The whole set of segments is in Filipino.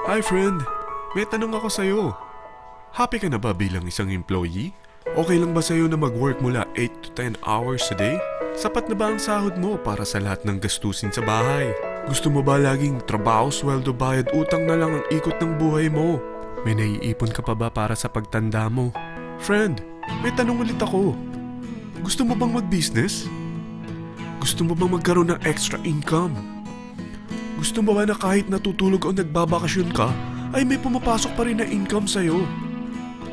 Hi friend, may tanong ako sa'yo. Happy ka na ba bilang isang employee? Okay lang ba sa'yo na mag-work mula 8 to 10 hours a day? Sapat na ba ang sahod mo para sa lahat ng gastusin sa bahay? Gusto mo ba laging trabaho, sweldo, bayad, utang na lang ang ikot ng buhay mo? May naiipon ka pa ba para sa pagtanda mo? Friend, may tanong ulit ako. Gusto mo bang mag-business? Gusto mo bang magkaroon ng extra income? Gusto mo ba na kahit natutulog o nagbabakasyon ka, ay may pumapasok pa rin na income sa'yo?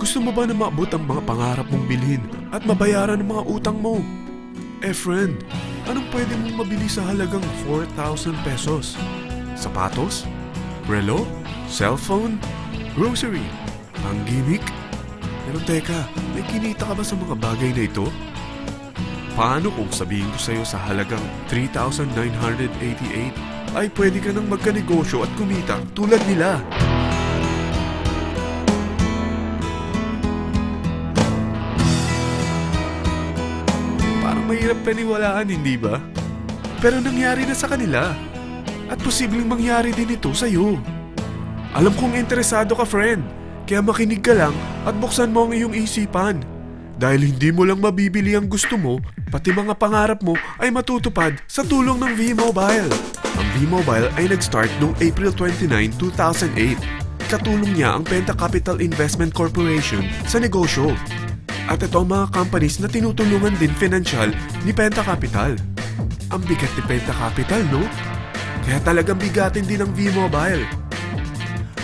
Gusto mo ba na maabot ang mga pangarap mong bilhin at mabayaran ang mga utang mo? Friend, anong pwede mong mabili sa halagang 4,000 pesos? Sapatos? Relo? Cellphone? Grocery? Pang-gimmick? Pero teka, may kinita ka ba sa mga bagay na ito? Paano kung sabihin ko sa'yo sa halagang 3,988 ay pwede ka nang magkanegosyo at kumita tulad nila? Parang mahirap paniwalaan, hindi ba? Pero nangyari na sa kanila. At posibleng mangyari din ito sa'yo. Alam kong interesado ka, friend. Kaya makinig ka lang at buksan mo ang iyong isipan. Dahil hindi mo lang mabibili ang gusto mo, pati mga pangarap mo ay matutupad sa tulong ng V-Mobile. Ang V-Mobile ay nag-start noong April 29, 2008. Katulong niya ang Penta Capital Investment Corporation sa negosyo. At ito ang mga companies na tinutulungan din financial ni Penta Capital. Ang bigat ni Penta Capital, no? Kaya talagang bigatin din ang V-Mobile.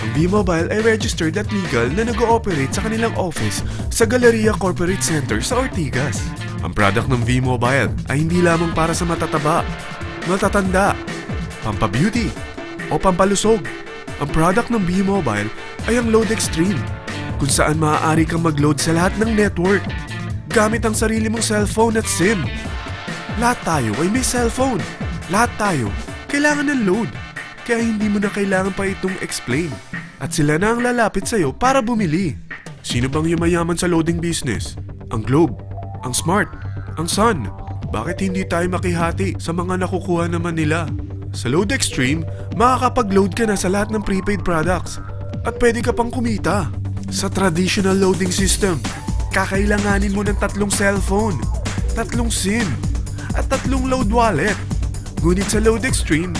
Ang V-Mobile ay registered at legal na nag-ooperate sa kanilang office sa Galleria Corporate Center sa Ortigas. Ang product ng V-Mobile ay hindi lamang para sa matataba, matatanda, pampabeauty, o pampalusog. Ang product ng V-Mobile ay ang Load Extreme, kung saan maaari kang mag-load sa lahat ng network gamit ang sarili mong cellphone at SIM. Lahat tayo ay may cellphone. Lahat tayo kailangan ng load. Kaya hindi mo na kailangan pa itong explain. At sila na ang lalapit sa'yo para bumili. Sino bang yumayaman sa loading business? Ang Globe, ang Smart, ang Sun. Bakit hindi tayo makihati sa mga nakukuha naman nila? Sa Load Extreme, makakapag-load ka na sa lahat ng prepaid products. At pwede ka pang kumita. Sa traditional loading system, kakailanganin mo ng 3 cellphone, 3 SIM, at 3 load wallet. Ngunit sa Load Extreme,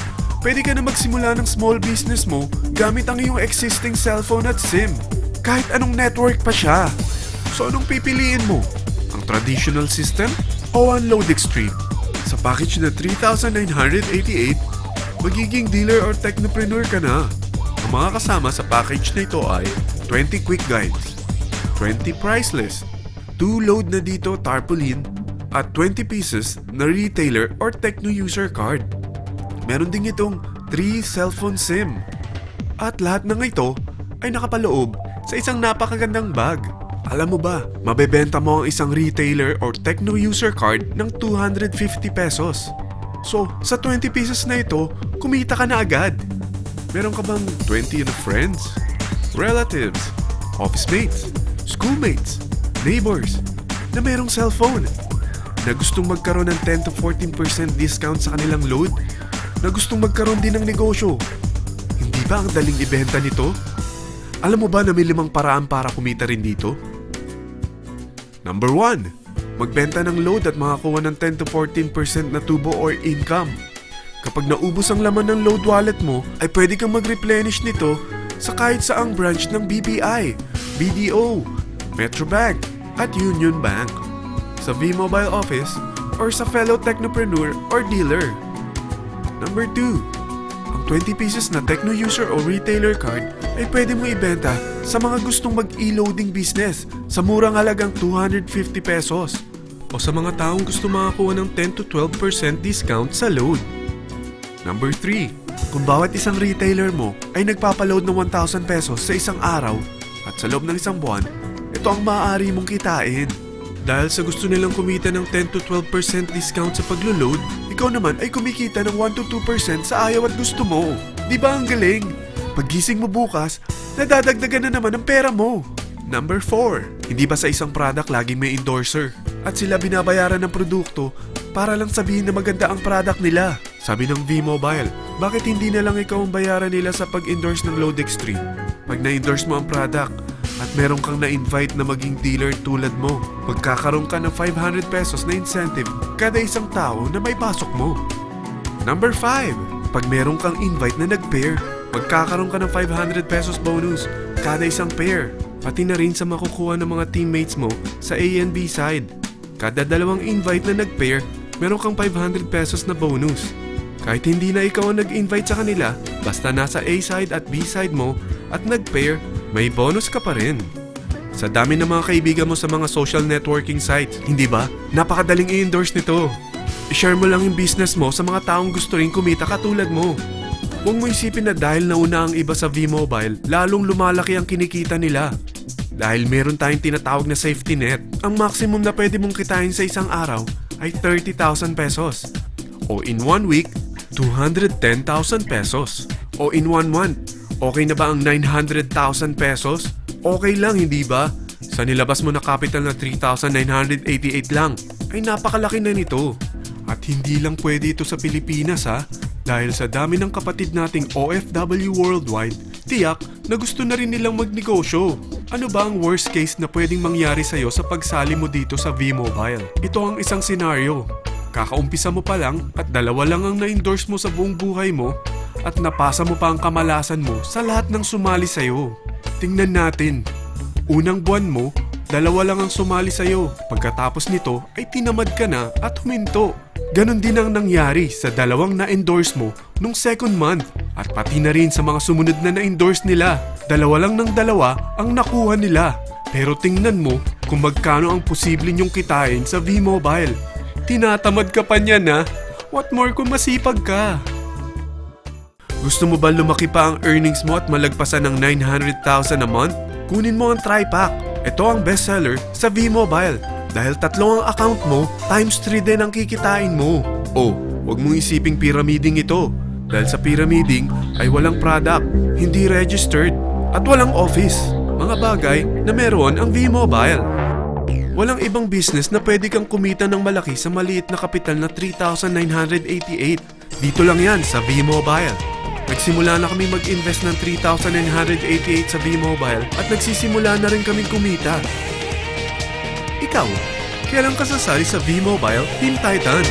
pwede ka na magsimula ng small business mo gamit ang iyong existing cellphone at SIM. Kahit anong network pa siya. So anong pipiliin mo? Ang traditional system o ang Load Extreme? Sa package na 3,988, magiging dealer or technopreneur ka na. Ang mga kasama sa package na ito ay 20 quick guides, 20 price list, 2 load na dito tarpaulin, at 20 pieces na retailer or techno user card. Meron din itong 3 cellphone SIM. At lahat ng ito ay nakapaloob sa isang napakagandang bag. Alam mo ba, mabebenta mo ang isang retailer or techno user card ng 250 pesos. So, sa 20 pieces na ito, kumita ka na agad. Meron ka bang 20 na friends, relatives, office mates, schoolmates, neighbors na merong cellphone? Na gustong magkaroon ng 10 to 14% discount sa kanilang load? Na gustong magkaroon din ng negosyo? Hindi ba ang daling ibenta nito? Alam mo ba na may 5 paraan para kumita rin dito? Number 1. Magbenta ng load at makakuha ng 10 to 14% na tubo or income. Kapag naubos ang laman ng load wallet mo, ay pwede kang mag-replenish nito sa kahit saang branch ng BPI, BDO, Metrobank, at Union Bank, sa V-Mobile office, or sa fellow technopreneur or dealer. Number 2. Ang 20 pieces na techno user o retailer card ay pwede mo ibenta sa mga gustong mag-e-loading business sa murang halagang 250 pesos o sa mga taong gusto makakuha ng 10 to 12% discount sa load. Number 3. Kung bawat isang retailer mo ay nagpapaload ng 1,000 pesos sa isang araw at sa loob ng isang buwan, ito ang maaari mong kitain. Dahil sa gusto nilang kumita ng 10 to 12% discount sa paglo-load, ikaw naman ay kumikita ng 1 to 2% sa ayaw at gusto mo. Di ba ang galing? Paggising mo bukas, nadadagdagan na naman ang pera mo. Number 4. Hindi ba sa isang product laging may endorser? At sila binabayaran ng produkto para lang sabihin na maganda ang product nila. Sabi ng V-Mobile, bakit hindi na lang ikaw ang bayaran nila sa pag-endorse ng Load Extreme? Pag na-endorse mo ang product at meron kang na-invite na maging dealer tulad mo, magkakaroon ka ng 500 pesos na incentive kada isang tao na may pasok mo. Number 5, pag meron kang invite na nag-pair, magkakaroon ka ng 500 pesos bonus kada isang pair. Pati na rin sa makukuha ng mga teammates mo sa A and B side. Kada dalawang invite na nag-pair, meron kang 500 pesos na bonus. Kahit hindi na ikaw ang nag-invite sa kanila, basta nasa A side at B side mo at nag-pair, may bonus ka pa rin. Sa dami ng mga kaibigan mo sa mga social networking sites, hindi ba? Napakadaling i-endorse nito. I-share mo lang yung business mo sa mga taong gusto rin kumita katulad mo. Huwag mo isipin na dahil nauna ang iba sa V-Mobile, lalong lumalaki ang kinikita nila. Dahil meron tayong tinatawag na safety net, ang maximum na pwede mong kitain sa isang araw ay 30,000 pesos. O in 1 week, 210,000 pesos. O in 1 month, okay na ba ang 900,000 pesos? Okay lang, hindi ba? Sa nilabas mo na capital na 3,988 lang, ay napakalaki na nito. At hindi lang pwede ito sa Pilipinas ha, dahil sa dami ng kapatid nating OFW worldwide, tiyak na gusto na rin nilang magnegosyo. Ano ba ang worst case na pwedeng mangyari sa'yo sa pagsali mo dito sa V-Mobile? Ito ang isang senaryo. Kakaumpisa mo pa lang at 2 lang ang na-endorse mo sa buong buhay mo at napasa mo pa ang kamalasan mo sa lahat ng sumali sa'yo. Tingnan natin. Unang buwan mo, 2 lang ang sumali sa'yo. Pagkatapos nito ay tinamad ka na at huminto. Ganon din ang nangyari sa 2 na-endorse mo nung second month at pati na rin sa mga sumunod na na-endorse nila. 2 lang ng 2 ang nakuha nila. Pero tingnan mo kung magkano ang posible nyong kitain sa V-Mobile. Tinatamad ka pa niyan ha? What more kung masipag ka? Gusto mo ba lumaki pa ang earnings mo at malagpasan ng 900,000 a month? Kunin mo ang TriPack. Ito ang bestseller sa V-Mobile. Dahil 3 ang account mo, times 3 din ang kikitain mo. Oh, huwag mong isiping pyramiding ito. Dahil sa pyramiding ay walang product, hindi registered, at walang office. Mga bagay na meron ang V-Mobile. Walang ibang business na pwede kang kumita ng malaki sa maliit na kapital na 3,988. Dito lang yan sa V-Mobile. Nagsimula na kami mag-invest ng 3,988 sa V-Mobile at nagsisimula na rin kaming kumita. Ikaw, kailan ka sasali sa V-Mobile Team Titans?